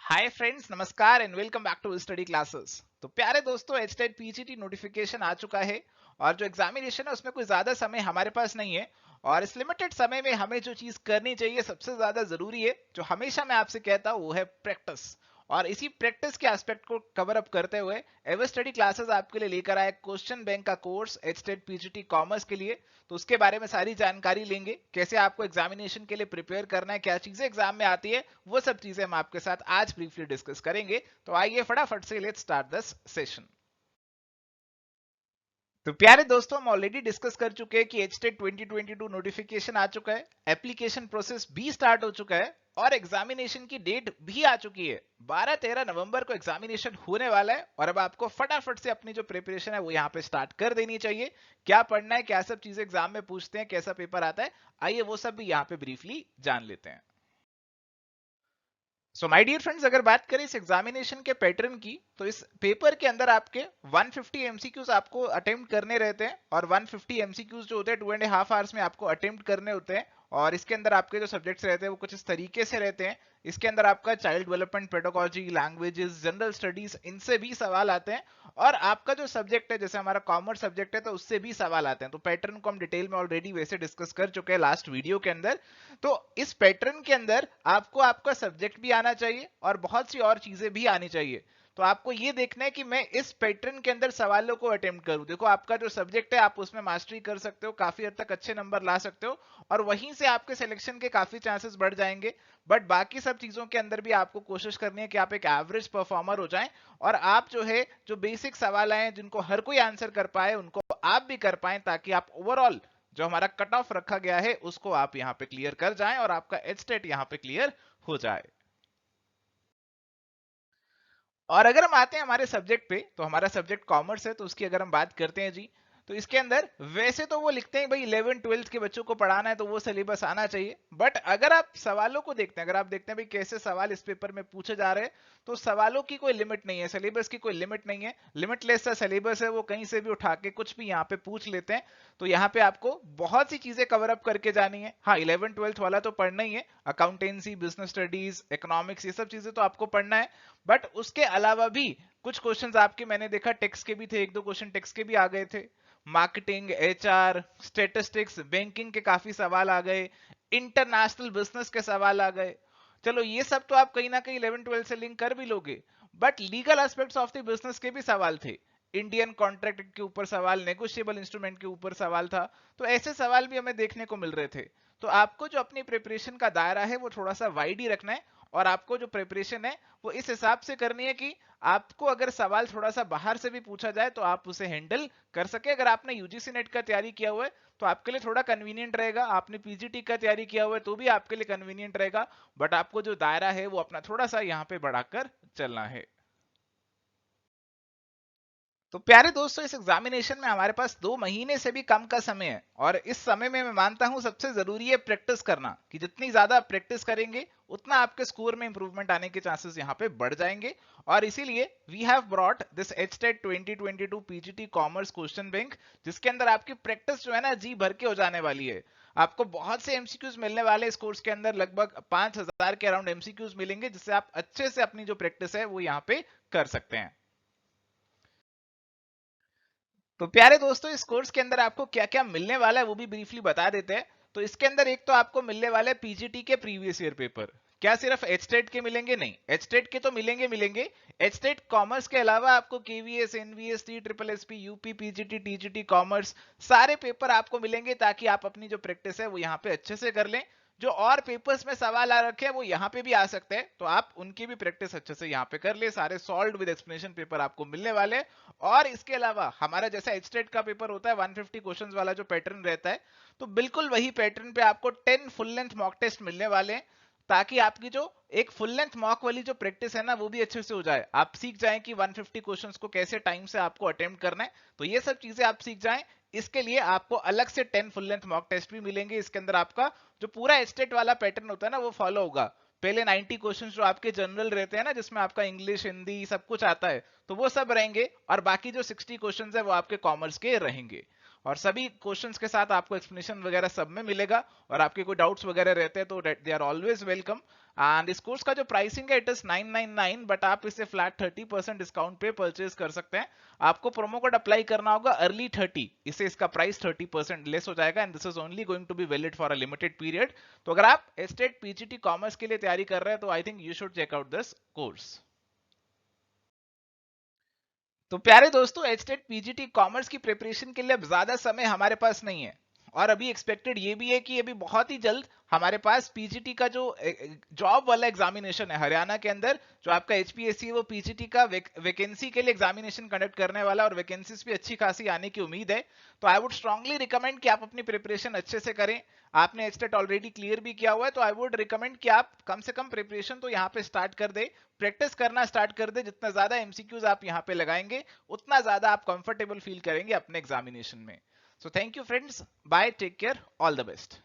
हाय friends, नमस्कार and welcome back to study classes. तो प्यारे दोस्तों, एचटेट पीजीटी नोटिफिकेशन आ चुका है और जो एग्जामिनेशन है उसमें कोई ज्यादा समय हमारे पास नहीं है। और इस लिमिटेड समय में हमें जो चीज करनी चाहिए सबसे ज्यादा जरूरी है, जो हमेशा मैं आपसे कहता हूँ, वो है प्रैक्टिस। और इसी प्रैक्टिस के एस्पेक्ट को कवर अप करते हुए एवर स्टडी क्लासेस आपके लिए लेकर आए क्वेश्चन बैंक का कोर्स एचटेट पीजीटी कॉमर्स के लिए। तो उसके बारे में सारी जानकारी लेंगे, कैसे आपको एग्जामिनेशन के लिए प्रिपेयर करना है, क्या चीजें एग्जाम में आती है, वो सब चीजें हम आपके साथ आज ब्रीफली डिस्कस करेंगे। तो आइए फटाफट से लेट्स स्टार्ट दिस सेशन। तो प्यारे दोस्तों, हम ऑलरेडी डिस्कस कर चुके हैं कि एचटेट 2022 नोटिफिकेशन आ चुका है, एप्लीकेशन प्रोसेस भी स्टार्ट हो चुका है और एग्जामिनेशन की डेट भी आ चुकी है। 12-13 नवंबर को एग्जामिनेशन होने वाला है और अब आपको फटाफट से अपनी जो प्रिपरेशन है वो यहाँ पे स्टार्ट कर देनी चाहिए। क्या पढ़ना है, क्या सब चीजें एग्जाम में पूछते हैं, कैसा पेपर आता है, आइए वो सब भी यहाँ पे ब्रीफली जान लेते हैं। सो माय डियर फ्रेंड्स, अगर बात करें इस एग्जामिनेशन के पैटर्न की, तो इस पेपर के अंदर आपके 150 एमसीक्यूज आपको अटेम्प्ट करने रहते हैं और 150 एमसीक्यूज जो होते हैं 2.5 आवर्स में आपको अटेम्प्ट करने होते हैं। और इसके अंदर आपके जो सब्जेक्ट्स रहते हैं वो कुछ इस तरीके से रहते हैं। इसके अंदर आपका child development, pedagogy, languages, general studies, इनसे भी सवाल आते हैं। और आपका जो सब्जेक्ट है, जैसे हमारा कॉमर्स सब्जेक्ट है, तो उससे भी सवाल आते हैं। तो पैटर्न को हम डिटेल में ऑलरेडी वैसे डिस्कस कर चुके हैं लास्ट वीडियो के अंदर। तो इस पैटर्न के अंदर आपको आपका सब्जेक्ट भी आना चाहिए और बहुत सी और चीजें भी आनी चाहिए। तो आपको ये देखना है कि मैं इस पैटर्न के अंदर सवालों को अटेम्प्ट करूं। देखो, आपका जो सब्जेक्ट है आप उसमें मास्टरी कर सकते हो, काफी हद तक अच्छे नंबर ला सकते हो और वहीं से आपके सिलेक्शन के काफी चांसेस बढ़ जाएंगे। बट बाकी सब चीजों के अंदर भी आपको कोशिश करनी है कि आप एक एवरेज परफॉर्मर हो जाएं और आप जो है, जो बेसिक सवाल आए जिनको हर कोई आंसर कर पाए, उनको आप भी कर पाए, ताकि आप ओवरऑल जो हमारा कट ऑफ रखा गया है उसको आप यहां पे क्लियर कर जाएं और आपका एचटेट यहां पे क्लियर हो जाए। और अगर हम आते हैं हमारे सब्जेक्ट पे, तो हमारा सब्जेक्ट कॉमर्स है, तो उसकी अगर हम बात करते हैं जी, तो इसके अंदर वैसे तो वो लिखते हैं भाई 11 12 के बच्चों को पढ़ाना है तो वो सिलेबस आना चाहिए। बट अगर आप सवालों को देखते हैं, अगर आप देखते हैं भाई कैसे सवाल इस पेपर में पूछे जा रहे हैं, तो सवालों की कोई लिमिट नहीं है, सिलेबस की कोई लिमिट नहीं है। लिमिटलेस सा सिलेबस है, वो कहीं से भी उठा के कुछ भी यहाँ पे पूछ लेते हैं। तो यहाँ पे आपको बहुत सी चीजें कवर अप करके जानी है। हाँ, 11 12 वाला तो पढ़ना ही है, अकाउंटेंसी, बिजनेस स्टडीज, इकोनॉमिक्स, ये सब चीजें तो आपको पढ़ना है। बट उसके अलावा भी कुछ क्वेश्चंस आपके, मैंने देखा टेक्स्ट के भी थे, एक दो क्वेश्चन टेक्स्ट के भी आ गए थे। मार्केटिंग, एचआर, स्टेटिस्टिक्स, बैंकिंग के काफी सवाल आ गए, इंटरनेशनल बिजनेस के सवाल आ गए। चलो, ये सब तो आप कहीं ना कहीं 11 12 से लिंक कर भी लोगे। But legal aspects of the business के भी सवाल थे, इंडियन कॉन्ट्रैक्ट के ऊपर सवाल, नेगोशिएबल इंस्ट्रूमेंट के ऊपर सवाल था। तो ऐसे सवाल भी हमें देखने को मिल रहे थे। तो आपको जो अपनी प्रिपरेशन का दायरा है वो थोड़ा सा वाइड ही रखना है और आपको जो प्रिपरेशन है वो इस हिसाब से करनी है कि आपको अगर सवाल थोड़ा सा बाहर से भी पूछा जाए तो आप उसे हैंडल कर सके। अगर आपने यूजीसी नेट का तैयारी किया हुआ है तो आपके लिए थोड़ा कन्वीनियंट रहेगा, आपने पीजीटी का तैयारी किया हुआ है तो भी आपके लिए कन्वीनियंट रहेगा। बट आपको जो दायरा है वो अपना थोड़ा सा यहाँ पे बढ़ाकर चलना है। तो प्यारे दोस्तों, इस एग्जामिनेशन में हमारे पास 2 महीने से भी कम का समय है और इस समय में मैं मानता हूं सबसे जरूरी है प्रैक्टिस करना, कि जितनी ज्यादा प्रैक्टिस करेंगे उतना आपके स्कोर में इंप्रूवमेंट आने के चांसेस यहां पे बढ़ जाएंगे। और इसीलिए we have brought this HTET 2022 PGT commerce question bank, जिसके अंदर आपकी प्रैक्टिस जो है ना जी भर के हो जाने वाली है। आपको बहुत से एमसीक्यूज मिलने वाले इस कोर्स के अंदर, लगभग 5000 के अराउंड एमसीक्यूज मिलेंगे, जिससे आप अच्छे से अपनी जो प्रैक्टिस है वो यहाँ पे कर सकते हैं। तो प्यारे दोस्तों, इस कोर्स के अंदर आपको क्या क्या मिलने वाला है वो भी ब्रीफली बता देते हैं। तो इसके अंदर एक तो आपको मिलने वाले पीजीटी के प्रीवियस ईयर पेपर। क्या सिर्फ एचटेट के मिलेंगे? नहीं, एचटेट के तो मिलेंगे मिलेंगे। एचटेट कॉमर्स के अलावा आपको KVS, NVS, T triple SP, UP, PGT, TGT commerce, सारे पेपर आपको मिलेंगे, ताकि आप अपनी जो प्रैक्टिस है वो यहाँ पे अच्छे से कर लें। जो और पेपर्स में सवाल आ रखे हैं वो यहाँ पे भी आ सकते हैं, तो आप उनकी भी प्रैक्टिस अच्छे से यहाँ पे कर ले। सारे सॉल्व्ड विद एक्सप्लेनेशन पेपर आपको मिलने वाले हैं। और इसके अलावा हमारा जैसा एचटेट का पेपर होता है 150 क्वेश्चंस वाला जो पैटर्न रहता है, तो बिल्कुल वही पैटर्न पे आपको 10 फुल लेंथ मॉक टेस्ट मिलने वाले हैं, ताकि आपकी जो एक फुल लेंथ मॉक वाली जो प्रैक्टिस है ना वो भी अच्छे से हो जाए। आप सीख जाएं कि 150 क्वेश्चंस को कैसे टाइम से आपको अटेम्प्ट करना है, तो ये सब चीजें आप सीख जाएं। इसके लिए आपको अलग से 10 फुल लेंथ मॉक टेस्ट भी मिलेंगे। इसके अंदर आपका जो पूरा एचटेट वाला पैटर्न होता है ना वो फॉलो होगा। पहले 90 क्वेश्चंस जो आपके जनरल रहते हैं ना, जिसमें आपका इंग्लिश, हिंदी सब कुछ आता है, तो वो सब रहेंगे और बाकी जो 60 क्वेश्चंस है वो आपके कॉमर्स के रहेंगे। और सभी क्वेश्चंस के साथ आपको एक्सप्लेनेशन वगैरह सब में मिलेगा, और आपके कोई डाउट्स वगैरह रहते हैं तो they are always welcome. And इस कोर्स का जो प्राइसिंग है इट इज 999, बट आप इसे फ्लैट 30% डिस्काउंट पे परचेज कर सकते हैं। आपको प्रोमो कोड अप्लाई करना होगा अर्ली 30, इससे इसका प्राइस 30% लेस हो जाएगा, and this is only going to be valid for a limited period. तो अगर आप एस्टेट पीजीटी कॉमर्स के लिए तैयारी कर रहे हैं तो I think you should check out this course. तो प्यारे दोस्तों, एचटेट पीजीटी कॉमर्स की प्रिपरेशन के लिए अब ज्यादा समय हमारे पास नहीं है, और अभी एक्सपेक्टेड ये भी है कि अभी बहुत ही जल्द हमारे पास पीजीटी का जो जॉब वाला एग्जामिनेशन है हरियाणा के अंदर, जो आपका एचपीएससी है, वो पीजीटी का वैकेंसी के लिए एग्जामिनेशन कंडक्ट करने वाला, और वैकेंसीज भी अच्छी खासी आने की उम्मीद है। तो आई वुड स्ट्रांगली रिकमेंड कि आप अपनी प्रिपरेशन अच्छे से करें। आपने एचटेट ऑलरेडी क्लियर भी किया हुआ है, तो आई वुड रिकमेंड कि आप कम से कम प्रिपरेशन तो यहाँ पे स्टार्ट कर दे, प्रैक्टिस करना स्टार्ट कर दे। जितना ज्यादा एमसीक्यूज आप यहाँ पे लगाएंगे उतना ज्यादा आप कंफर्टेबल फील करेंगे अपने एग्जामिनेशन में। So thank you friends, bye, take care, all the best.